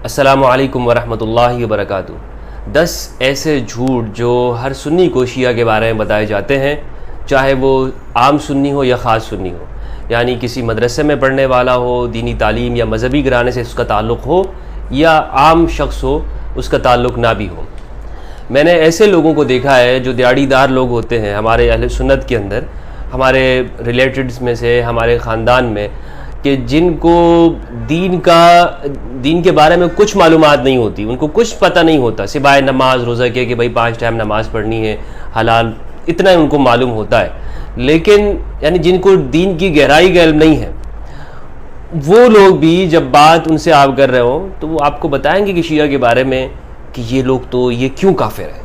السلام علیکم ورحمۃ اللہ وبرکاتہ۔ 10 ایسے جھوٹ جو ہر سنی کو شیعہ کے بارے میں بتائے جاتے ہیں، چاہے وہ عام سنی ہو یا خاص سنی ہو، یعنی کسی مدرسے میں پڑھنے والا ہو، دینی تعلیم یا مذہبی گھرانے سے اس کا تعلق ہو، یا عام شخص ہو اس کا تعلق نہ بھی ہو۔ میں نے ایسے لوگوں کو دیکھا ہے جو دیہڑی دار لوگ ہوتے ہیں ہمارے اہل سنت کے اندر، ہمارے ریلیٹڈز میں سے، ہمارے خاندان میں، کہ جن کو دین کے بارے میں کچھ معلومات نہیں ہوتی، ان کو کچھ پتہ نہیں ہوتا سوائے نماز روزہ کے کہ بھائی 5 ٹائم نماز پڑھنی ہے، حلال، اتنا ان کو معلوم ہوتا ہے، لیکن یعنی جن کو دین کی گہرائی کا علم نہیں ہے، وہ لوگ بھی جب بات ان سے آپ کر رہے ہوں تو وہ آپ کو بتائیں گے کہ شیعہ کے بارے میں کہ یہ لوگ تو یہ کیوں کافر ہیں،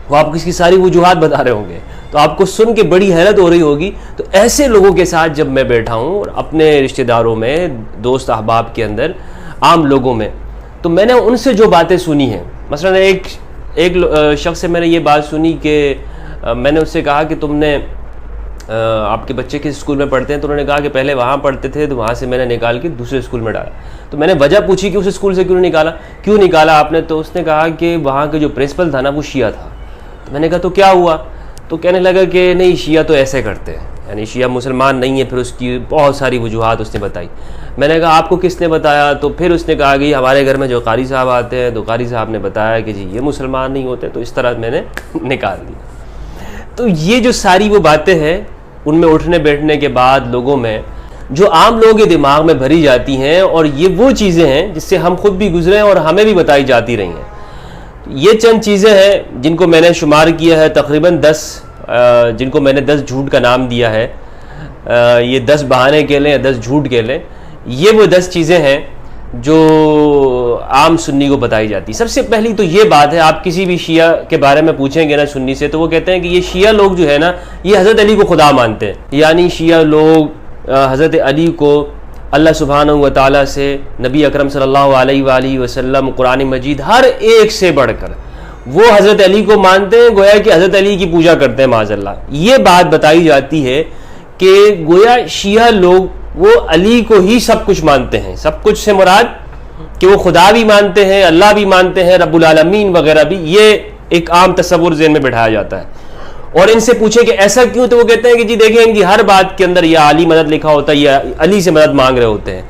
وہ آپ کو اس کی ساری وجوہات بتا رہے ہوں گے، تو آپ کو سن کے بڑی حیرت ہو رہی ہوگی۔ تو ایسے لوگوں کے ساتھ جب میں بیٹھا ہوں اور اپنے رشتہ داروں میں، دوست احباب کے اندر، عام لوگوں میں، تو میں نے ان سے جو باتیں سنی ہیں، مثلا ایک شخص سے میں نے یہ بات سنی کہ میں نے اس سے کہا کہ تم نے آپ کے بچے کس اسکول میں پڑھتے ہیں؟ تو انہوں نے کہا کہ پہلے وہاں پڑھتے تھے تو وہاں سے میں نے نکال کے دوسرے اسکول میں ڈالا۔ تو میں نے وجہ پوچھی کہ اس اسکول سے کیوں نکالا آپ نے؟ تو اس نے کہا کہ وہاں کے جو پرنسپل تھا نا وہ شیعہ تھا۔ تو میں نے کہا تو کیا ہوا؟ تو کہنے لگا کہ نہیں، شیعہ تو ایسے کرتے ہیں، یعنی شیعہ مسلمان نہیں ہے۔ پھر اس کی بہت ساری وجوہات اس نے بتائی۔ میں نے کہا آپ کو کس نے بتایا؟ تو پھر اس نے کہا کہ ہمارے گھر میں جو قاری صاحب آتے ہیں تو قاری صاحب نے بتایا کہ جی یہ مسلمان نہیں ہوتے، تو اس طرح میں نے نکال دیا۔ تو یہ جو ساری وہ باتیں ہیں، ان میں اٹھنے بیٹھنے کے بعد لوگوں میں جو عام لوگوں کے دماغ میں بھری جاتی ہیں، اور یہ وہ چیزیں ہیں جس سے ہم خود بھی گزرے ہیں اور ہمیں بھی بتائی جاتی رہی ہیں۔ یہ چند چیزیں ہیں جن کو میں نے شمار کیا ہے، تقریباً 10، جن کو میں نے 10 جھوٹ کا نام دیا ہے۔ یہ 10 بہانے کہہ لیں یا 10 جھوٹ کہہ لیں، یہ وہ 10 چیزیں ہیں جو عام سنی کو بتائی جاتی۔ سب سے پہلی تو یہ بات ہے، آپ کسی بھی شیعہ کے بارے میں پوچھیں گے نا سنی سے، تو وہ کہتے ہیں کہ یہ شیعہ لوگ جو ہے نا، یہ حضرت علی کو خدا مانتے ہیں، یعنی شیعہ لوگ حضرت علی کو اللہ سبحانہ و تعالیٰ سے، نبی اکرم صلی اللہ علیہ وآلہ وسلم، قرآن مجید، ہر ایک سے بڑھ کر وہ حضرت علی کو مانتے ہیں، گویا کہ حضرت علی کی پوجا کرتے ہیں معاذ اللہ۔ یہ بات بتائی جاتی ہے کہ گویا شیعہ لوگ وہ علی کو ہی سب کچھ مانتے ہیں۔ سب کچھ سے مراد کہ وہ خدا بھی مانتے ہیں، اللہ بھی مانتے ہیں، رب العالمین وغیرہ بھی۔ یہ ایک عام تصور ذہن میں بٹھایا جاتا ہے، اور ان سے پوچھیں کہ ایسا کیوں؟ تو وہ کہتے ہیں کہ جی دیکھیں ان کی ہر بات کے اندر یا علی مدد لکھا ہوتا ہے یا علی سے مدد مانگ رہے ہوتے ہیں۔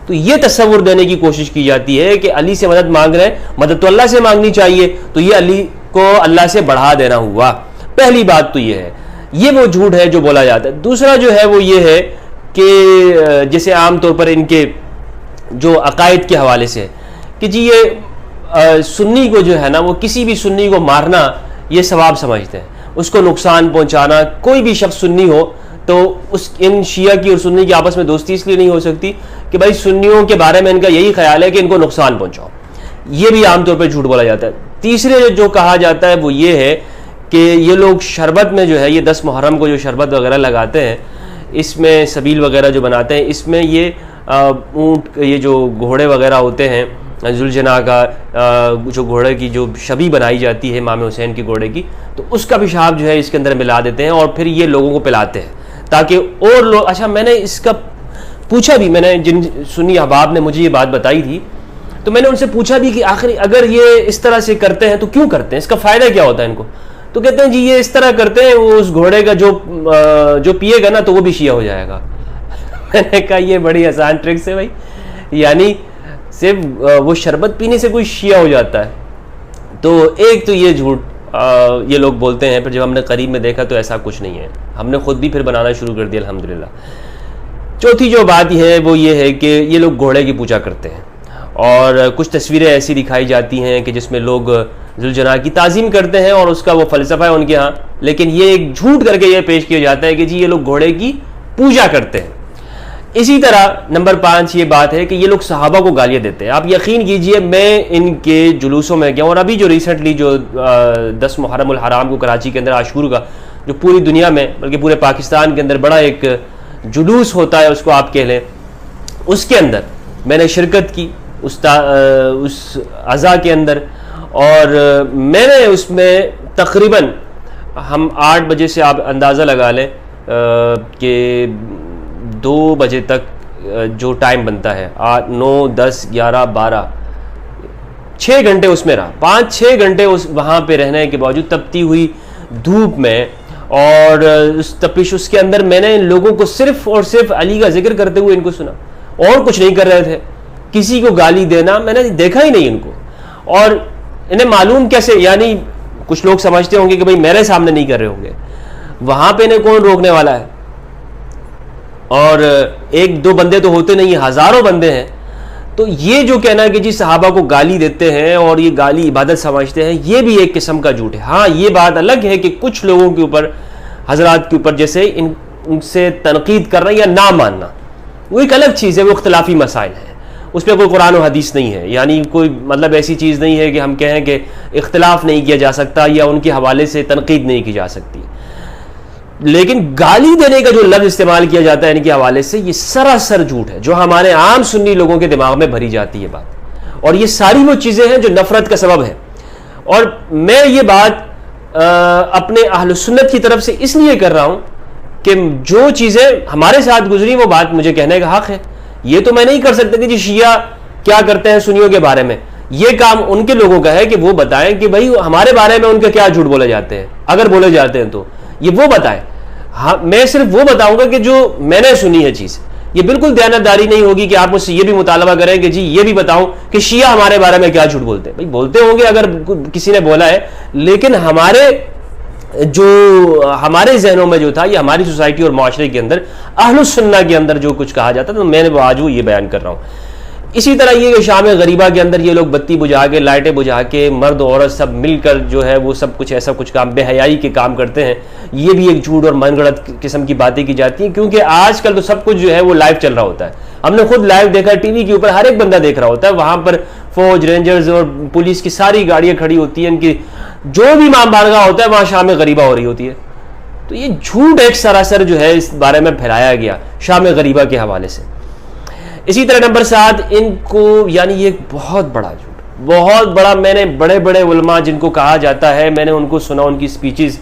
تو یہ تصور دینے کی کوشش کی جاتی ہے کہ علی سے مدد مانگ رہے ہیں، مدد تو اللہ سے مانگنی چاہیے، تو یہ علی کو اللہ سے بڑھا دینا ہوا۔ پہلی بات تو یہ ہے، یہ وہ جھوٹ ہے جو بولا جاتا ہے۔ دوسرا جو ہے وہ یہ ہے کہ جیسے عام طور پر ان کے جو عقائد کے حوالے سے کہ جی یہ سنی کو جو ہے نا، وہ کسی بھی سنی کو مارنا یہ ثواب سمجھتے ہیں، اس کو نقصان پہنچانا۔ کوئی بھی شخص سنی ہو تو ان شیعہ کی اور سنی کی آپس میں دوستی اس لیے نہیں ہو سکتی کہ بھائی سنیوں کے بارے میں ان کا یہی خیال ہے کہ ان کو نقصان پہنچاؤ۔ یہ بھی عام طور پہ جھوٹ بولا جاتا ہے۔ تیسرے جو کہا جاتا ہے وہ یہ ہے کہ یہ لوگ شربت میں جو ہے، یہ 10 محرم کو جو شربت وغیرہ لگاتے ہیں، اس میں سبیل وغیرہ جو بناتے ہیں، اس میں یہ اونٹ، یہ جو گھوڑے وغیرہ ہوتے ہیں، ذوالجناح کا جو گھوڑے کی جو شبیہ بنائی جاتی ہے امام حسین کی گھوڑے کی، تو اس کا پیشاب جو ہے اس کے اندر ملا دیتے ہیں اور پھر یہ لوگوں کو پلاتے ہیں تاکہ اور لوگ۔ اچھا، میں نے اس کا پوچھا بھی، میں نے جن سنی احباب نے مجھے یہ بات بتائی تھی، تو میں نے ان سے پوچھا بھی کہ آخر اگر یہ اس طرح سے کرتے ہیں تو کیوں کرتے ہیں، اس کا فائدہ کیا ہوتا ہے ان کو؟ تو کہتے ہیں جی یہ اس طرح کرتے ہیں، وہ اس گھوڑے کا جو پیے گا نا تو وہ بھی شیعہ ہو جائے گا۔ میں نے کہا یہ بڑی آسان ٹرکس ہے بھائی، یعنی صرف وہ شربت پینے سے کوئی شیعہ ہو جاتا ہے؟ تو ایک تو یہ جھوٹ یہ لوگ بولتے ہیں، پھر جب ہم نے قریب میں دیکھا تو ایسا کچھ نہیں ہے، ہم نے خود بھی پھر بنانا شروع کر دیا الحمدللہ۔ چوتھی جو بات یہ ہے وہ یہ ہے کہ یہ لوگ گھوڑے کی پوجا کرتے ہیں، اور کچھ تصویریں ایسی دکھائی جاتی ہیں کہ جس میں لوگ ذوالجناح کی تعظیم کرتے ہیں اور اس کا وہ فلسفہ ہے ان کے ہاں، لیکن یہ ایک جھوٹ کر کے یہ پیش کیا جاتا ہے کہ جی یہ لوگ گھوڑے کی پوجا کرتے ہیں۔ اسی طرح نمبر 5 یہ بات ہے کہ یہ لوگ صحابہ کو گالیاں دیتے ہیں۔ آپ یقین کیجئے، میں ان کے جلوسوں میں گیا، اور ابھی جو ریسنٹلی جو 10 محرم الحرام کو کراچی کے اندر عاشور کا جو پوری دنیا میں بلکہ پورے پاکستان کے اندر بڑا ایک جلوس ہوتا ہے، اس کو آپ کہہ لیں، اس کے اندر میں نے شرکت کی اس عزا کے اندر، اور میں نے اس میں تقریباً ہم 8 بجے سے آپ اندازہ لگا لیں کہ 2 بجے تک جو ٹائم بنتا ہے، 8 9 10 11 12 6 گھنٹے اس میں رہا، 5-6 گھنٹے وہاں پہ رہنے کے باوجود تپتی ہوئی دھوپ میں، اور اس تپش اس کے اندر میں نے ان لوگوں کو صرف اور صرف علی کا ذکر کرتے ہوئے ان کو سنا، اور کچھ نہیں کر رہے تھے. کسی کو گالی دینا میں نے دیکھا ہی نہیں ان کو. اور انہیں معلوم کیسے، یعنی کچھ لوگ سمجھتے ہوں گے کہ بھئی میرے سامنے نہیں کر رہے ہوں گے، وہاں پہ انہیں کون روکنے والا ہے؟ اور 1-2 بندے تو ہوتے نہیں، ہزاروں بندے ہیں. تو یہ جو کہنا ہے کہ جی صحابہ کو گالی دیتے ہیں اور یہ گالی عبادت سمجھتے ہیں، یہ بھی ایک قسم کا جھوٹ ہے. ہاں یہ بات الگ ہے کہ کچھ لوگوں کے اوپر، حضرات کے اوپر جیسے ان سے تنقید کرنا یا نہ ماننا، وہ ایک الگ چیز ہے، وہ اختلافی مسائل ہیں، اس پہ کوئی قرآن و حدیث نہیں ہے. یعنی کوئی مطلب ایسی چیز نہیں ہے کہ ہم کہیں کہ اختلاف نہیں کیا جا سکتا یا ان کے حوالے سے تنقید نہیں کی جا سکتی. لیکن گالی دینے کا جو لفظ استعمال کیا جاتا ہے ان کے حوالے سے، یہ سراسر جھوٹ ہے جو ہمارے عام سنی لوگوں کے دماغ میں بھری جاتی ہے بات. اور یہ ساری وہ چیزیں ہیں جو نفرت کا سبب ہے. اور میں یہ بات اپنے اہل سنت کی طرف سے اس لیے کر رہا ہوں کہ جو چیزیں ہمارے ساتھ گزری وہ بات مجھے کہنے کا حق ہے. یہ تو میں نہیں کر سکتا کہ جی شیعہ کیا کرتے ہیں سنیوں کے بارے میں. یہ کام ان کے لوگوں کا ہے کہ وہ بتائیں کہ بھائی ہمارے بارے میں ان کے کیا جھوٹ بولے جاتے ہیں، اگر بولے جاتے ہیں تو یہ وہ بتائیں. ہاں میں صرف وہ بتاؤں گا کہ جو میں نے سنی ہے چیز. یہ بالکل دیانتداری نہیں ہوگی کہ آپ مجھ سے یہ بھی مطالبہ کریں کہ جی یہ بھی بتاؤں کہ شیعہ ہمارے بارے میں کیا جھوٹ بولتے ہیں. بھائی بولتے ہوں گے اگر کسی نے بولا ہے، لیکن ہمارے ذہنوں میں جو تھا، یہ ہماری سوسائٹی اور معاشرے کے اندر اہل السنہ کے اندر جو کچھ کہا جاتا ہے، تو میں نے آج وہ یہ بیان کر رہا ہوں. اسی طرح یہ کہ شام غریبہ کے اندر یہ لوگ بتی بجھا کے، لائٹیں بجھا کے، مرد عورت سب مل کر جو ہے وہ سب کچھ ایسا کچھ کام بے حیائی کے کام کرتے ہیں. یہ بھی ایک جھوٹ اور من گڑت قسم کی باتیں کی جاتی ہیں، کیونکہ آج کل تو سب کچھ جو ہے وہ لائیو چل رہا ہوتا ہے. ہم نے خود لائیو دیکھا، ٹی وی کے اوپر ہر ایک بندہ دیکھ رہا ہوتا ہے. وہاں پر فوج، رینجرز اور پولیس کی ساری گاڑیاں کھڑی ہوتی ہیں، ان کی جو بھی امام بارگاہ ہوتا ہے وہاں شام غریبہ ہو رہی ہوتی ہے. تو یہ جھوٹ ایک سراسر جو ہے اس بارے میں پھیلایا گیا شام غریبہ کے حوالے سے. اسی طرح نمبر 7 ان کو، یعنی یہ ایک بہت بڑا جھوٹ، بہت بڑا. میں نے بڑے بڑے علماء جن کو کہا جاتا ہے، میں نے ان کو سنا، ان کی سپیچز،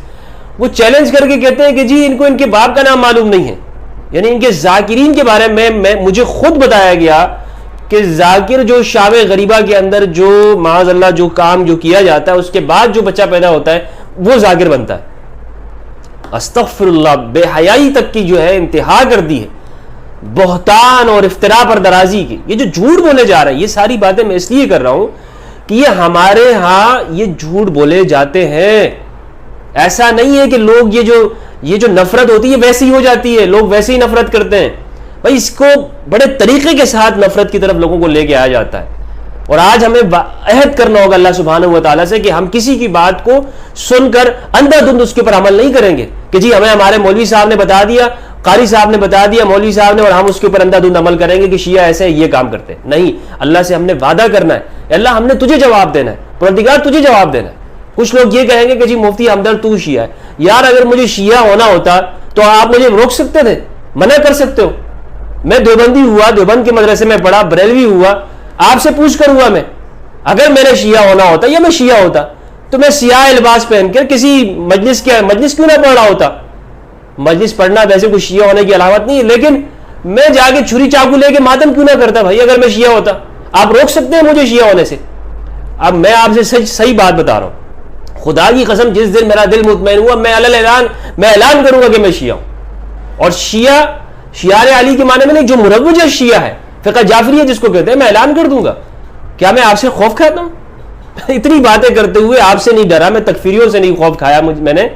وہ چیلنج کر کے کہتے ہیں کہ جی ان کو ان کے باپ کا نام معلوم نہیں ہے. یعنی ان کے ذاکرین کے بارے میں مجھے خود بتایا گیا کہ ذاکر جو شام غریبہ کے اندر جو معاذ اللہ جو کام جو کیا جاتا ہے، اس کے بعد جو بچہ پیدا ہوتا ہے وہ ذاکر بنتا ہے. استغفر اللہ، بے حیائی تک کی جو ہے انتہا کر دی ہے، بہتان اور افتراء پر درازی کی. یہ جو جھوٹ بولے جا رہے ہیں، یہ ساری باتیں میں اس لیے کر رہا ہوں کہ یہ ہمارے ہاں یہ جھوٹ بولے جاتے ہیں. ایسا نہیں ہے کہ لوگ یہ جو نفرت ہوتی ہے ویسی ہو جاتی ہے، لوگ ویسے ہی نفرت کرتے ہیں. بھائی اس کو بڑے طریقے کے ساتھ نفرت کی طرف لوگوں کو لے کے آیا جاتا ہے. اور آج ہمیں عہد کرنا ہوگا اللہ سبحانہ و تعالیٰ سے کہ ہم کسی کی بات کو سن کر اندھا دھند اس کے اوپر عمل نہیں کریں گے کہ جی ہمارے مولوی صاحب نے بتا دیا، قاری صاحب نے بتا دیا، مولوی صاحب نے، اور ہم اس کے اوپر اندھا دھند عمل کریں گے کہ شیعہ ایسے یہ کام کرتے ہیں. نہیں، اللہ سے ہم نے وعدہ کرنا ہے، اللہ ہم نے تجھے جواب دینا ہے، پروردگار تجھے جواب دینا ہے. کچھ لوگ یہ کہیں گے کہ جی مفتی ہمدرد تو شیعہ ہے. یار اگر مجھے شیعہ ہونا ہوتا تو آپ مجھے روک سکتے تھے، منع کر سکتے ہو. میں دیوبندی ہوا، دیوبند کے مدرسے میں پڑھا، بریلوی ہوا، آپ سے پوچھ کر ہوا. میں اگر میرے شیعہ ہونا ہوتا یا میں شیعہ ہوتا تو میں سیاہ لباس پہن کر کسی مجلس کیوں نہ پڑھ رہا ہوتا. مجلس پڑھنا ویسے کوئی شیعہ ہونے کی علامت نہیں ہے، لیکن میں جا کے چھری چاقو لے کے ماتم کیوں نہ کرتا بھائی اگر میں شیعہ ہوتا. آپ روک سکتے ہیں مجھے شیعہ ہونے سے؟ اب میں آپ سے صحیح بات بتا رہا ہوں، خدا کی قسم جس دن میرا دل مطمئن ہوا میں اعلان کروں گا کہ میں شیعہ ہوں. اور شیعہ علی کے معنی میں نہیں، جو مروج شیعہ ہے، فقہ جعفریہ جس کو کہتے ہیں، میں اعلان کر دوں گا. کیا میں آپ سے خوف کھاتا ہوں؟ اتنی باتیں کرتے ہوئے آپ سے نہیں ڈرا، میں تکفیریوں سے نہیں خوف کھایا میں نے،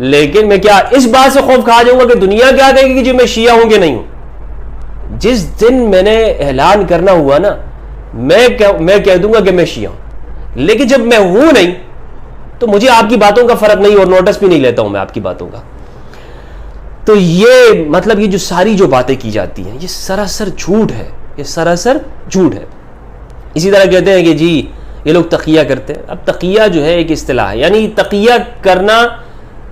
لیکن میں کیا اس بات سے خوف کھا جاؤں گا کہ دنیا کیا کہے گی کہ جی میں شیعہ ہوں کہ نہیں ہوں. جس دن میں نے اعلان کرنا ہوا نا، میں کہہ دوں گا کہ میں شیعہ ہوں. لیکن جب میں ہوں نہیں تو مجھے آپ کی باتوں کا فرق نہیں، اور نوٹس بھی نہیں لیتا ہوں میں آپ کی باتوں کا. تو یہ مطلب یہ جو ساری جو باتیں کی جاتی ہیں یہ سراسر جھوٹ ہے، یہ سراسر جھوٹ ہے. اسی طرح کہتے ہیں کہ جی یہ لوگ تقیہ کرتے ہیں. اب تقیہ جو ہے ایک اصطلاح ہے، یعنی تقیہ کرنا،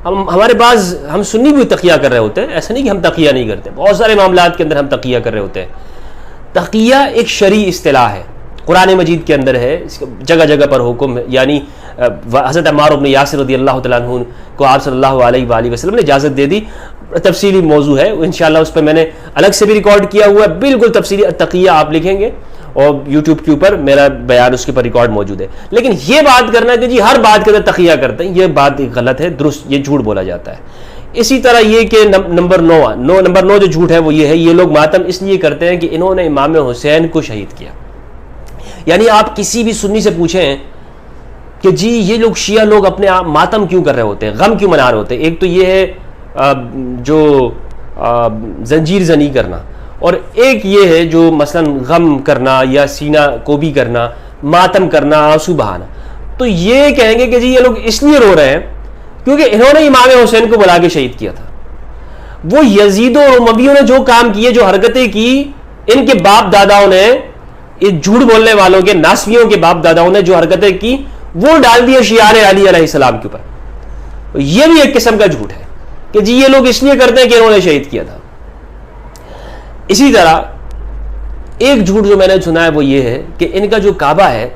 ہمارے پاس ہم سنی بھی تقیہ کر رہے ہوتے ہیں، ایسا نہیں کہ ہم تقیہ نہیں کرتے، بہت سارے معاملات کے اندر ہم تقیہ کر رہے ہوتے ہیں. تقیہ ایک شرعی اصطلاح ہے، قرآن مجید کے اندر ہے، اس جگہ جگہ پر حکم ہے. یعنی حضرت عمار بن یاسر رضی اللہ تعالیٰ عنہ کو آپ صلی اللہ علیہ وآلہ وسلم نے اجازت دے دی. تفصیلی موضوع ہے انشاءاللہ، اس پہ میں نے الگ سے بھی ریکارڈ کیا ہوا ہے، بالکل تفصیلی. تقیہ آپ لکھیں گے اور یوٹیوب کے اوپر میرا بیان اس کے اوپر ریکارڈ موجود ہے. لیکن یہ بات کرنا کہ جی ہر بات کے اندر تقیہ کرتے ہیں، یہ بات غلط ہے، درست، یہ جھوٹ بولا جاتا ہے. اسی طرح یہ کہ نمبر 9 جو جھوٹ ہے وہ یہ ہے، یہ لوگ ماتم اس لیے کرتے ہیں کہ انہوں نے امام حسین کو شہید کیا. یعنی آپ کسی بھی سنی سے پوچھیں کہ جی یہ لوگ شیعہ لوگ اپنے آپ ماتم کیوں کر رہے ہوتے ہیں، غم کیوں منا رہے ہوتے ہیں. ایک تو یہ ہے جو زنجیر زنی کرنا، اور ایک یہ ہے جو مثلا غم کرنا یا سینہ کوبی کرنا، ماتم کرنا، آنسو بہانا. تو یہ کہیں گے کہ جی یہ لوگ اس لیے رو رہے ہیں کیونکہ انہوں نے امام حسین کو بلا کے شہید کیا تھا. وہ یزید و امویوں نے جو کام کیے، جو حرکتیں کی، ان کے باپ داداؤں نے، یہ جھوٹ بولنے والوں کے، ناسبیوں کے باپ داداؤں نے جو حرکتیں کی وہ ڈال دیا شیعہ علی علیہ السلام کے اوپر. یہ بھی ایک قسم کا جھوٹ ہے کہ جی یہ لوگ اس لیے کرتے ہیں کہ انہوں نے شہید کیا تھا. اسی طرح ایک جھوٹ جو میں نے سنا ہے وہ یہ ہے کہ ان کا جو کعبہ ہے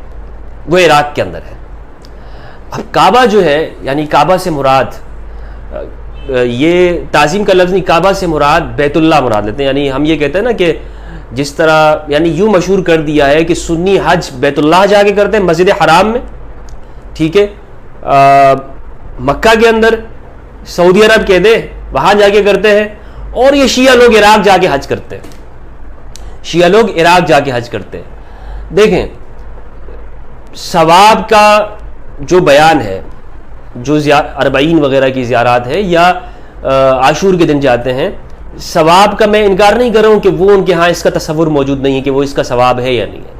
وہ عراق کے اندر ہے. اب کعبہ جو ہے، یعنی کعبہ سے مراد، یہ تعظیم کا لفظ نہیں، کعبہ سے مراد بیت اللہ مراد لیتے ہیں. یعنی ہم یہ کہتے ہیں نا کہ جس طرح یعنی یوں مشہور کر دیا ہے کہ سنی حج بیت اللہ جا کے کرتے ہیں، مسجد حرام میں، ٹھیک ہے، مکہ کے اندر، سعودی عرب کے دے وہاں جا کے کرتے ہیں، اور یہ شیعہ لوگ عراق جا کے حج کرتے ہیں. شیعہ لوگ عراق جا کے حج کرتے ہیں. دیکھیں ثواب کا جو بیان ہے، جو 40 وغیرہ کی زیارات ہے یا عاشور کے دن جاتے ہیں، ثواب کا میں انکار نہیں کر رہا ہوں کہ وہ ان کے ہاں اس کا تصور موجود نہیں ہے کہ وہ اس کا ثواب ہے یا نہیں ہے.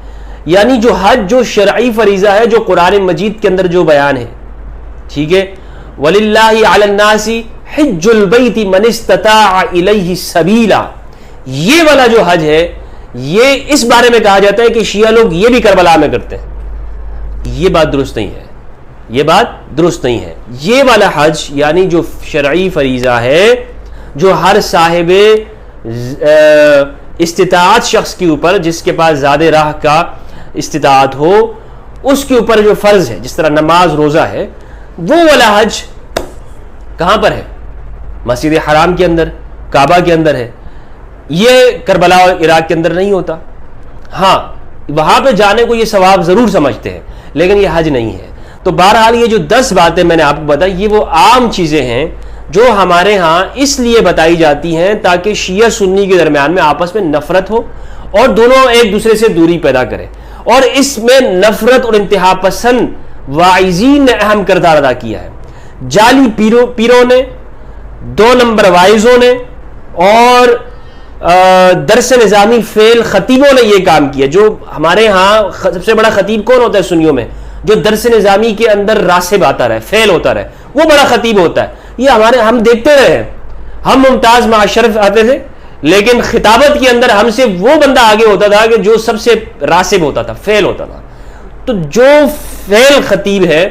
یعنی جو حج جو شرعی فریضہ ہے، جو قرآن مجید کے اندر جو بیان ہے، ٹھیک ہے، وَلِلَّهِ عَلَى النَّاسِ حِجُّ الْبَيْتِ مَنِ اسْتَطَاعَ إِلَيْهِ سَبِيلًا، یہ والا جو حج ہے، یہ اس بارے میں کہا جاتا ہے کہ شیعہ لوگ یہ بھی کربلا میں کرتے ہیں. یہ بات درست نہیں ہے، یہ بات درست نہیں ہے. یہ والا حج یعنی جو شرعی فریضہ ہے، جو ہر صاحب استطاعت شخص کے اوپر، جس کے پاس زیادہ راہ کا استطاعت ہو، اس کے اوپر جو فرض ہے، جس طرح نماز روزہ ہے، وہ والا حج کہاں پر ہے؟ مسجد حرام کے اندر، کعبہ کے اندر ہے. یہ کربلا اور عراق کے اندر نہیں ہوتا. ہاں وہاں پہ جانے کو یہ ثواب ضرور سمجھتے ہیں، لیکن یہ حج نہیں ہے. تو بہرحال یہ جو 10 باتیں میں نے آپ کو بتائی، یہ وہ عام چیزیں ہیں جو ہمارے ہاں اس لیے بتائی جاتی ہیں تاکہ شیعہ سنی کے درمیان میں آپس میں نفرت ہو اور دونوں ایک دوسرے سے دوری پیدا کریں. اور اس میں نفرت اور انتہا پسند واعظین نے اہم کردار ادا کیا ہے. جعلی پیروں نے، 2 نمبر وائزوں نے، اور درس نظامی فیل خطیبوں نے یہ کام کیا. جو ہمارے ہاں سب سے بڑا خطیب کون ہوتا ہے سنیوں میں؟ جو درس نظامی کے اندر راسب آتا رہے، فیل ہوتا رہے، وہ بڑا خطیب ہوتا ہے. یہ ہم دیکھتے رہے ہیں، ہم ممتاز معاشرف آتے تھے، لیکن خطابت کے اندر ہم سے وہ بندہ آگے ہوتا تھا کہ جو سب سے راسب ہوتا تھا، فیل ہوتا تھا. تو جو فیل خطیب ہے،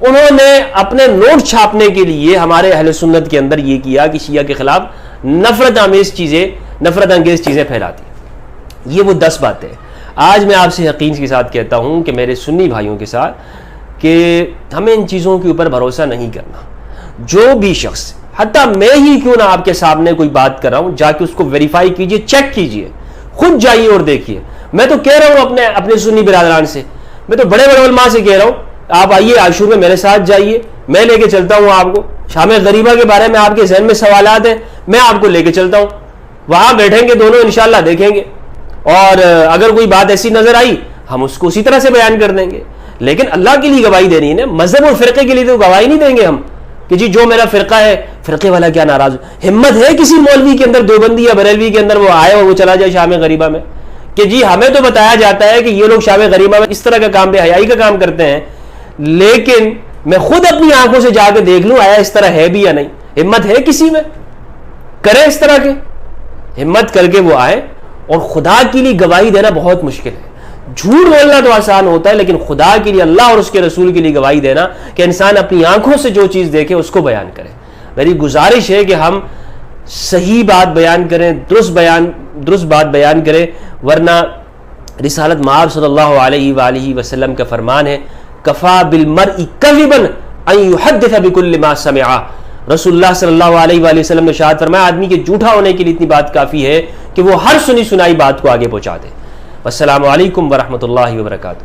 انہوں نے اپنے نوٹ چھاپنے کے لیے ہمارے اہل سنت کے اندر یہ کیا کہ شیعہ کے خلاف نفرت انگیز چیزیں پھیلاتی. یہ وہ 10 باتیں. آج میں آپ سے یقین کے ساتھ کہتا ہوں کہ میرے سنی بھائیوں کے ساتھ کہ ہمیں ان چیزوں کے اوپر بھروسہ نہیں کرنا. جو بھی شخص، حتیٰ میں ہی کیوں نہ آپ کے سامنے کوئی بات کر رہا ہوں، جا کے اس کو ویریفائی کیجئے، چیک کیجئے، خود جائیے اور دیکھیے. میں تو کہہ رہا ہوں اپنے سنی برادران سے، میں تو بڑے علماء سے کہہ رہا ہوں، آپ آئیے عاشور میں میرے ساتھ جائیے، میں لے کے چلتا ہوں آپ کو. شام غریبہ کے بارے میں آپ کے ذہن میں سوالات ہیں، میں آپ کو لے کے چلتا ہوں، وہاں بیٹھیں گے دونوں انشاءاللہ، دیکھیں گے، اور اگر کوئی بات ایسی نظر آئی ہم اس کو اسی طرح سے بیان کر دیں گے. لیکن اللہ کے لیے گواہی دینی ہے نا، مذہب اور فرقے کے لیے تو گواہی نہیں دیں گے ہم کہ جی جو میرا فرقہ ہے، فرقے والا کیا ناراض ہو. ہمت ہے کسی مولوی کے اندر، دیوبندی یا بریلوی کے اندر وہ آئے اور وہ چلا جائے شام غریبہ میں کہ جی ہمیں تو بتایا جاتا ہے کہ یہ لوگ شام غریبہ میں اس طرح کا کام، بے حیائی کا کام کرتے ہیں، لیکن میں خود اپنی آنکھوں سے جا کے دیکھ لوں آیا اس طرح ہے بھی یا نہیں. ہمت ہے کسی میں کرے اس طرح کے؟ ہمت کر کے وہ آئے. اور خدا کے لیے گواہی دینا بہت مشکل ہے. جھوٹ بولنا تو آسان ہوتا ہے، لیکن خدا کے لیے، اللہ اور اس کے رسول کے لیے گواہی دینا کہ انسان اپنی آنکھوں سے جو چیز دیکھے اس کو بیان کرے. میری گزارش ہے کہ ہم صحیح بات بیان کریں، درست بات بیان کریں، ورنہ رسالت مآب صلی اللہ علیہ وآلہ وسلم کا فرمان ہے، کفا بالمرء کذبا ان یحدث بکل ما سمع. رسول اللہ صلی اللہ علیہ وآلہ وسلم نے ارشاد فرمایا، آدمی کے جھوٹا ہونے کے لیے اتنی بات کافی ہے کہ وہ ہر سنی سنائی بات کو آگے پہنچا دے. السلام علیکم ورحمۃ اللہ وبرکاتہ.